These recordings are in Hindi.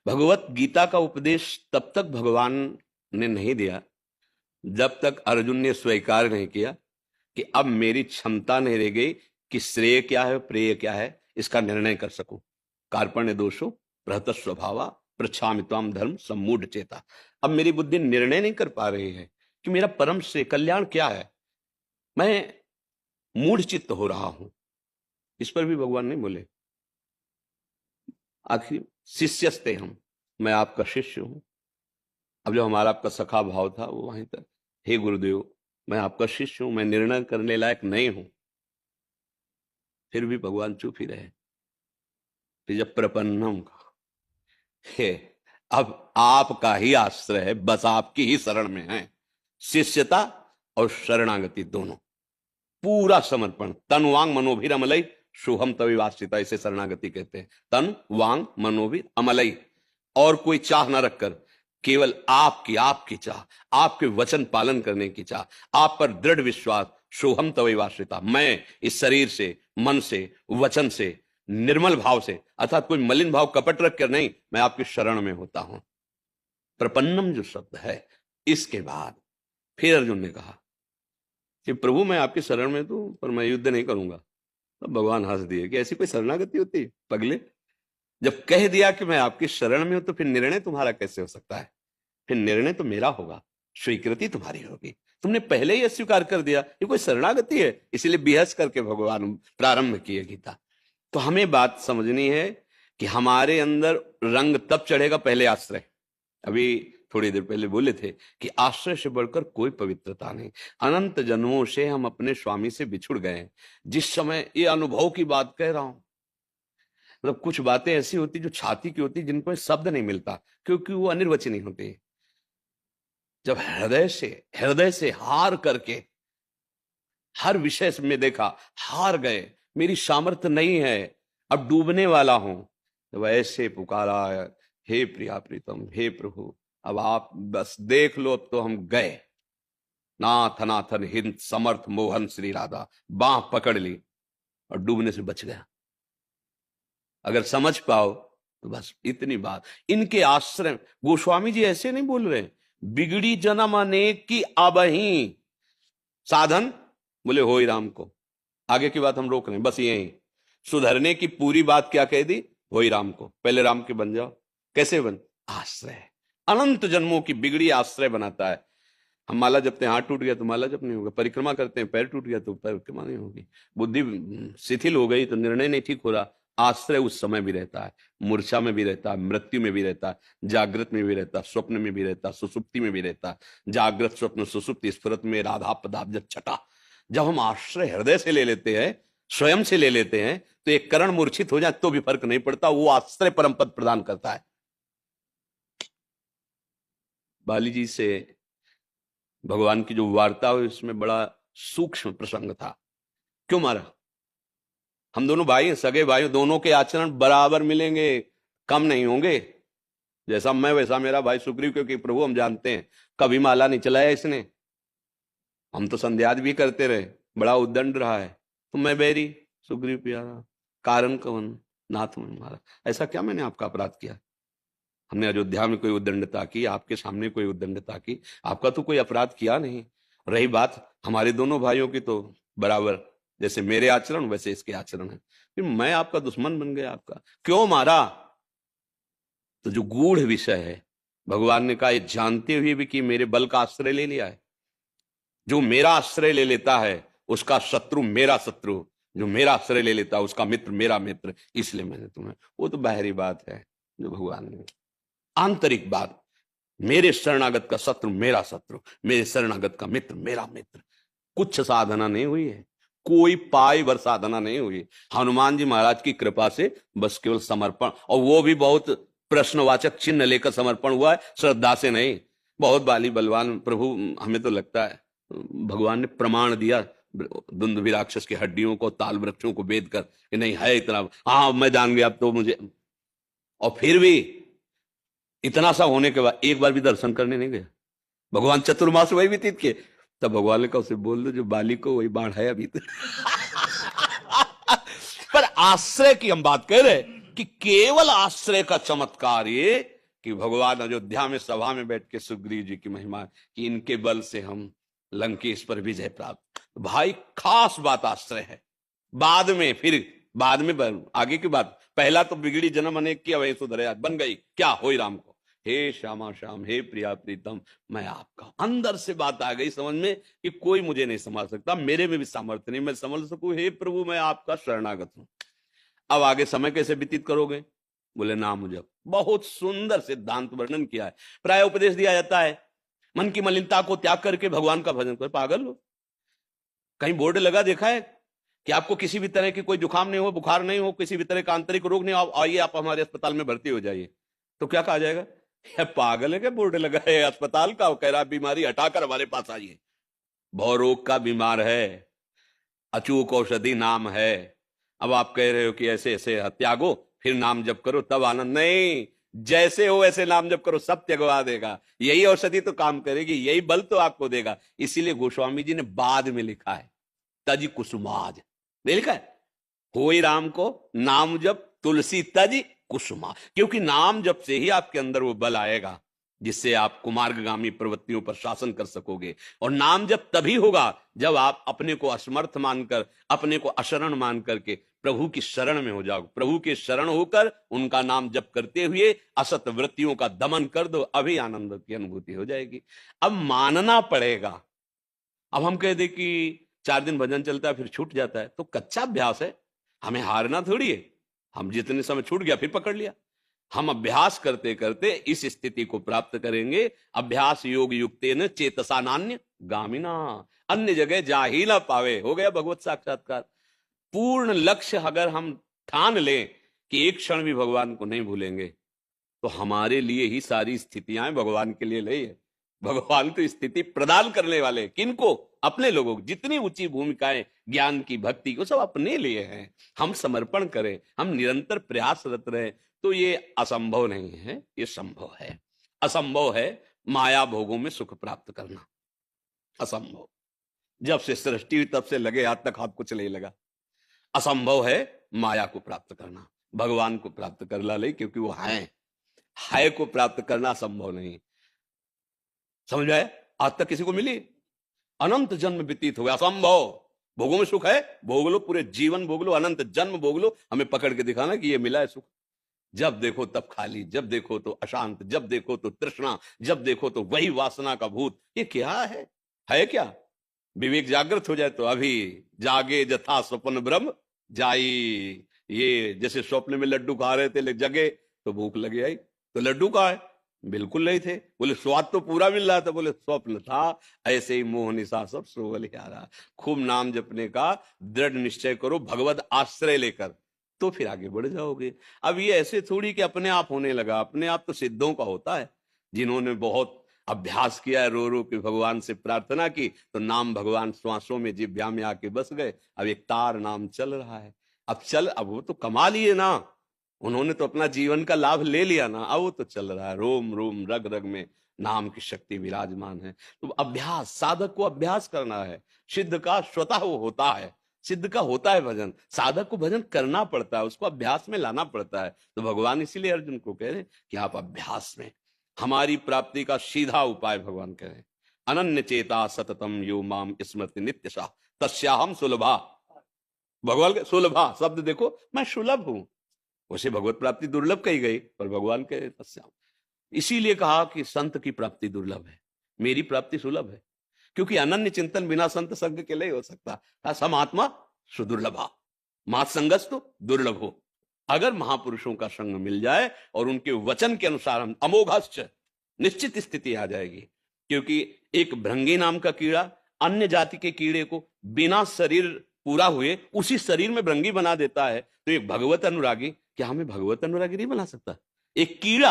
भगवत गीता का उपदेश तब तक भगवान ने नहीं दिया जब तक अर्जुन ने स्वीकार नहीं किया कि अब मेरी क्षमता नहीं रह गई कि श्रेय क्या है प्रेय क्या है इसका निर्णय कर सकूं। कार्पण्य दोषो बृहत स्वभावा पृच्छामि त्वाम धर्म सम्मूढ़ चेता। अब मेरी बुद्धि निर्णय नहीं कर पा रही है कि मेरा परम श्रेय कल्याण क्या है। मैं मूढ़ चित्त हो रहा हूं। इस पर भी भगवान नहीं बोले। आखिर शिष्यस्ते हम, मैं आपका शिष्य हूं। अब जो हमारा आपका सखा भाव था वो वहीं तक। हे गुरुदेव, मैं आपका शिष्य हूं, मैं निर्णय करने लायक नहीं हूं। फिर भी भगवान चुप ही रहे। फिर जब प्रपन्नम का हे, अब आपका ही आश्रय है, बस आपकी ही शरण में है। शिष्यता और शरणागति दोनों, पूरा समर्पण। तन वांग मनोभिर अमलई शुभम तविवासिता, इसे शरणागति कहते हैं। तन वांग मनोभिर अमलई, और कोई चाह न रखकर केवल आपकी चाह, आपके वचन पालन करने की चाह, आप पर दृढ़ विश्वास। सोहम तवैवाश्रिता, मैं इस शरीर से, मन से, वचन से, निर्मल भाव से, अर्थात कोई मलिन भाव कपट रख कर नहीं, मैं आपकी शरण में होता हूं। प्रपन्नम जो शब्द है, इसके बाद फिर अर्जुन ने कहा कि प्रभु मैं आपकी शरण में तो, पर मैं युद्ध नहीं करूंगा। तो भगवान हंस दिए कि ऐसी कोई शरणागति होती पगले। जब कह दिया कि मैं आपकी शरण में हूं तो फिर निर्णय तुम्हारा कैसे हो सकता है? फिर निर्णय तो मेरा होगा, स्वीकृति तुम्हारी होगी। तुमने पहले ही अस्वीकार कर दिया, ये कोई शरणागति है। इसीलिए बेहस करके भगवान प्रारंभ किए गीता। तो हमें बात समझनी है कि हमारे अंदर रंग तब चढ़ेगा पहले आश्रय। अभी थोड़ी देर पहले बोले थे कि आश्रय से बढ़कर कोई पवित्रता नहीं। अनंत जन्मों से हम अपने स्वामी से बिछुड़ गए। जिस समय ये अनुभव की बात कह रहा हूं, मतलब कुछ बातें ऐसी होती जो छाती की होती, जिनको शब्द नहीं मिलता, क्योंकि वो अनिर्वचनीय होती। जब हृदय से हार करके हर विषय में देखा, हार गए, मेरी सामर्थ्य नहीं है, अब डूबने वाला हूं, जब ऐसे पुकारा, हे प्रिया प्रीतम, हे प्रभु अब आप बस देख लो, अब तो हम गए। नाथ नाथन हिंद समर्थ मोहन श्री राधा, बांह पकड़ ली और डूबने से बच गया। अगर समझ पाओ तो बस इतनी बात। इनके आश्रय, गोस्वामी जी ऐसे नहीं बोल रहे, बिगड़ी जन्म अनेक की अबही साधन बोले हो ही राम को। आगे की बात हम रोक रहे हैं, बस यही सुधरने की पूरी बात क्या कह दी, हो ही राम को। पहले राम के बन जाओ। कैसे बन? आश्रय। अनंत जन्मों की बिगड़ी आश्रय बनाता है। हम माला जपते हैं, हाथ टूट गया तो माला जप नहीं होगा। परिक्रमा करते हैं, पैर टूट गया तो परिक्रमा नहीं होगी। बुद्धि शिथिल हो गई तो निर्णय नहीं ठीक हो रहा। आश्रय उस समय भी रहता है, मूर्छा में भी रहता है, मृत्यु में भी रहता है, जागृत में भी रहता है, स्वप्न में भी रहता है, सुसुप्ति में भी रहता है। जागृत स्वप्न सुसुप्ति स्फुरत में राधा पदाब्ज छटा। जब हम आश्रय हृदय से ले लेते हैं, स्वयं से ले लेते हैं, तो एक करण मूर्छित हो जाए तो भी फर्क नहीं पड़ता, वो आश्रय परम पद प्रदान करता है। बाली जी से भगवान की जो वार्ता हुई उसमें बड़ा सूक्ष्म प्रसंग था। क्यों मारा? हम दोनों भाई हैं, सगे भाई, दोनों के आचरण बराबर मिलेंगे, कम नहीं होंगे। जैसा मैं वैसा मेरा भाई सुग्रीव, क्योंकि प्रभु हम जानते हैं कभी माला नहीं चलाया इसने। हम तो संध्याद भी करते रहे, बड़ा उद्दंड रहा है। तो मैं बैरी, सुग्रीव प्यारा, कारण कवन नाथ मन मारा। ऐसा क्या मैंने आपका अपराध किया? हमने अयोध्या में कोई उद्दंडता की, आपके सामने कोई उद्दंडता की? आपका तो कोई अपराध किया नहीं। रही बात हमारे दोनों भाइयों की, तो बराबर जैसे मेरे आचरण वैसे इसके आचरण है। फिर मैं आपका दुश्मन बन गया। आपका क्यों मारा? तो जो गूढ़ विषय है, भगवान ने कहा, ये जानते हुए भी कि मेरे बल का आश्रय ले लिया है। जो मेरा आश्रय ले लेता है उसका शत्रु मेरा शत्रु, जो मेरा आश्रय ले लेता है उसका मित्र मेरा मित्र। इसलिए मैंने तुम्हें, वो तो बाहरी बात है जो भगवान ने। आंतरिक बात, मेरे शरणागत का शत्रु मेरा शत्रु, मेरे शरणागत का मित्र मेरा मित्र। कुछ साधना नहीं हुई है, कोई पाई भर साधना नहीं हुई। हनुमान जी महाराज की कृपा से बस केवल समर्पण, और वो भी बहुत प्रश्नवाचक चिन्ह लेकर समर्पण हुआ है, श्रद्धा से नहीं। बहुत बाली बलवान प्रभु, हमें तो लगता है भगवान ने प्रमाण दिया दुंदुभि राक्षस की हड्डियों को, ताल वृक्षों को वेद कर कि नहीं है इतना, हाँ मैं जान गया अब तो मुझे। और फिर भी इतना सा होने के बाद एक बार भी दर्शन करने नहीं गया। भगवान चतुर्मास वही व्यतीत किए। तब भगवान ने कहा उसे बोल दो जो बाली को वही बाढ़ है अभी तो। पर आश्रय की हम बात कर रहे कि केवल आश्रय का चमत्कार ये कि भगवान अयोध्या में सभा में बैठ के सुग्रीव जी की महिमा कि इनके बल से हम लंकेश पर विजय प्राप्त। भाई खास बात आश्रय है। बाद में फिर बाद में आगे की बात, पहला तो बिगड़ी जन्म अनेक की अवै सुधरे बन गई क्या हो राम को, हे श्यामा श्याम हे प्रिया प्रीतम मैं आपका। अंदर से बात आ गई समझ में कि कोई मुझे नहीं संभाल सकता, मेरे में भी सामर्थ्य नहीं मैं समझ सकूं, हे प्रभु मैं आपका शरणागत हूं। अब आगे समय कैसे व्यतीत करोगे, बोले नाम जप। बहुत सुंदर सिद्धांत वर्णन किया है। प्राय उपदेश दिया जाता है मन की मलिनता को त्याग करके भगवान का भजन करो। पागल हो, कहीं बोर्ड लगा देखा है कि आपको किसी भी तरह की कोई जुकाम नहीं हो, बुखार नहीं हो, किसी भी तरह का आंतरिक रोग नहीं हो, आइए आप हमारे अस्पताल में भर्ती हो जाइए, तो क्या कहा जाएगा, या पागल है क्या बोर्ड लगा है अस्पताल का, कह रहा बीमारी हटाकर हमारे पास आइए। भव रोग का बीमार है, अचूक औषधि नाम है। अब आप कह रहे हो कि ऐसे ऐसे त्यागो फिर नाम जप करो तब आनंद, नहीं, जैसे हो ऐसे नाम जप करो सब त्यगवा देगा। यही औषधि तो काम करेगी, यही बल तो आपको देगा। इसीलिए गोस्वामी जी ने बाद में लिखा है तज कुसुमाज, लिखा है होई राम को नाम जप तुलसी तज कुसुमा, क्योंकि नाम जप से ही आपके अंदर वो बल आएगा जिससे आप कुमार्गगामी प्रवृत्तियों पर शासन कर सकोगे। और नाम जप तभी होगा जब आप अपने को असमर्थ मानकर, अपने को अशरण मान करके प्रभु की शरण में हो जाओ। प्रभु के शरण होकर उनका नाम जप करते हुए असत वृत्तियों का दमन कर दो, अभी आनंद की अनुभूति हो जाएगी। अब मानना पड़ेगा। अब हम कह दे कि 4 दिन भजन चलता है फिर छूट जाता है, तो कच्चा अभ्यास है, हमें हारना थोड़ी है। हम जितने समय छूट गया फिर पकड़ लिया। हम अभ्यास करते करते इस स्थिति को प्राप्त करेंगे। अभ्यास योग युक्तेन चेतसा नान्य गामिना, अन्य जगह जा ही ना पावे, हो गया भगवत साक्षात्कार। पूर्ण लक्ष्य अगर हम ठान लें कि एक क्षण भी भगवान को नहीं भूलेंगे, तो हमारे लिए ही सारी स्थितियां भगवान के लिए नहीं है। भगवान तो स्थिति प्रदान करने वाले, किनको, अपने लोगों को। जितनी ऊंची भूमिकाएं ज्ञान की भक्ति को सब अपने लिए हैं। हम समर्पण करें, हम निरंतर प्रयासरत रहे, तो ये असंभव नहीं है, ये संभव है। असंभव है माया भोगों में सुख प्राप्त करना, असंभव। जब से सृष्टि हुई तब से लगे आज तक हाथ कुछ नहीं लगा। असंभव है माया को प्राप्त करना, भगवान को प्राप्त कर ला ले, क्योंकि वो है को प्राप्त करना संभव नहीं। समझ में आया? आज तक किसी को मिली? अनंत जन्म व्यतीत हो गया, असंभव। भोगों में सुख है, भोग लो, पूरे जीवन भोग लो, अनंत जन्म भोग लो, हमें पकड़ के दिखाना कि ये मिला है सुख। जब देखो तब खाली, जब देखो तो अशांत, जब देखो तो तृष्णा, जब देखो तो वही वासना का भूत। ये क्या है क्या? विवेक जागृत हो जाए तो अभी जागे जथा स्वप्न ब्रह्म जाई। ये जैसे स्वप्न में लड्डू खा रहे थे, जगे तो भूख लगी आई, तो लड्डू कहाँ है? बिल्कुल नहीं थे। बोले स्वाद तो पूरा मिल रहा था, बोले स्वप्न था। ऐसे ही मोह निशा सब सोवल रहा। खूब नाम जपने का दृढ़ निश्चय करो, भगवत आश्रय लेकर, तो फिर आगे बढ़ जाओगे। अब ये ऐसे थोड़ी कि अपने आप होने लगा, अपने आप तो सिद्धों का होता है। जिन्होंने बहुत अभ्यास किया है, रो रो के भगवान से प्रार्थना की, तो नाम भगवान श्वासों में जिह्वा में आके बस गए। अब एक तार नाम चल रहा है, अब वो तो कमा लिए ना, उन्होंने तो अपना जीवन का लाभ ले लिया ना, अब वो तो चल रहा है। रोम रोम रग रग में नाम की शक्ति विराजमान है। तो अभ्यास, साधक को अभ्यास करना है। सिद्ध का स्वतः वो होता है, सिद्ध का होता है भजन। साधक को भजन करना पड़ता है, उसको अभ्यास में लाना पड़ता है। तो भगवान इसीलिए अर्जुन को कह रहे कि आप अभ्यास में, हमारी प्राप्ति का सीधा उपाय भगवान कह रहे, अनन्य चेता सततम यो माम स्मृति नित्यशा तस्याहम सुलभा। भगवान के सुलभा शब्द देखो, मैं सुलभ हूं। उसे भगवत प्राप्ति दुर्लभ कही गई, पर भगवान के तस्याम, इसीलिए कहा कि संत की प्राप्ति दुर्लभ है, मेरी प्राप्ति सुलभ है। क्योंकि अनन्य चिंतन बिना संत संग के नहीं हो सकता। सम आत्मा सुदुर्लभा, मात संगस्तु दुर्लभ हो। अगर महापुरुषों का संग मिल जाए और उनके वचन के अनुसार हम अमोघश्च, निश्चित स्थिति आ जाएगी। क्योंकि एक भृंगी नाम का कीड़ा अन्य जाति के कीड़े को बिना शरीर पूरा हुए उसी शरीर में भृंगी बना देता है, तो एक भगवत अनुरागी क्या हमें भगवत अनुरागी नहीं बना सकता? एक कीड़ा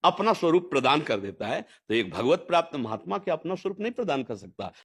अपना स्वरूप प्रदान कर देता है, तो एक भगवत प्राप्त महात्मा क्या अपना स्वरूप नहीं प्रदान कर सकता?